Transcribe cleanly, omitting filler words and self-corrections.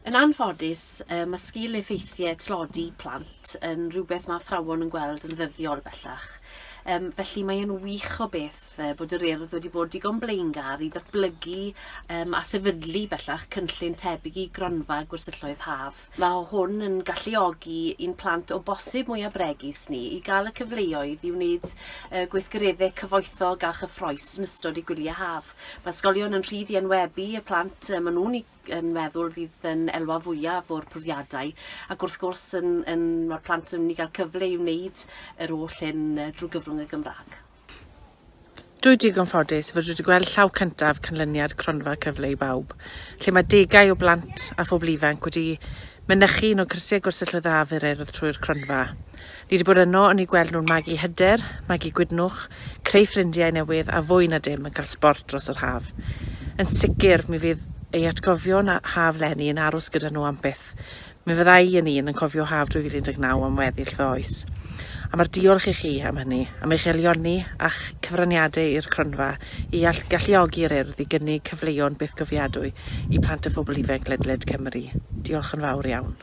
Yn anffodus, mae sgil effeithiau tlodi plant yn rhywbeth mae athrawon yn gweld yn ddyddiol bellach. Felly mae e'n wych o beth bod yr urdd wedi bod digon blaengar i ddatblygu a sefydlu bellach cynllun tebyg i gronfa gwersylloedd haf. Mae hwn yn galluogi un plant o bosib mwyaf bregus ni i gael y cyfleoedd i wneud gweithgareddau cyfoethog a chyffroes yn ystod i gwyliau haf. Mae ysgolion yn rhydd i enwebu y plant maen nhw'n yn meddwl fydd yn elwa fwyaf o'r profiadau ac wrth gwrs mae'r plant yn mynd i gael cyfle i wneud yr oll hyn drwy gyfrwng y Gymraeg. Dwi digon ffodus fod wedi gweld llaw cyntaf canlyniad cronfa cyfle i bawb, lle mae degau o blant a phobl ifanc wedi mynychu un o cyrsiau gwersylloedd haf yr urdd trwy'r cronfa. Ni wedi bod yno yn ei gweld nhw'n magu hyder, magu gwydnwch, creu ffrindiau newydd a fwy na dim yn cael sport dros yr haf. Yn sicr mi fydd ei atgofion a haf lenni yn aros gyda nhw am byth. Mi fydda i yn un yn cofio haf 2019 am weddill fy oes. A mae'r diolch i chi am hynny, am eich elioni a'ch cyfraniadau i'r cronfa i galluogi'r urdd i gynnig cyfleoedd byth gofiadwy i plant a phobl ifanc ledled Cymru. Diolch yn fawr iawn.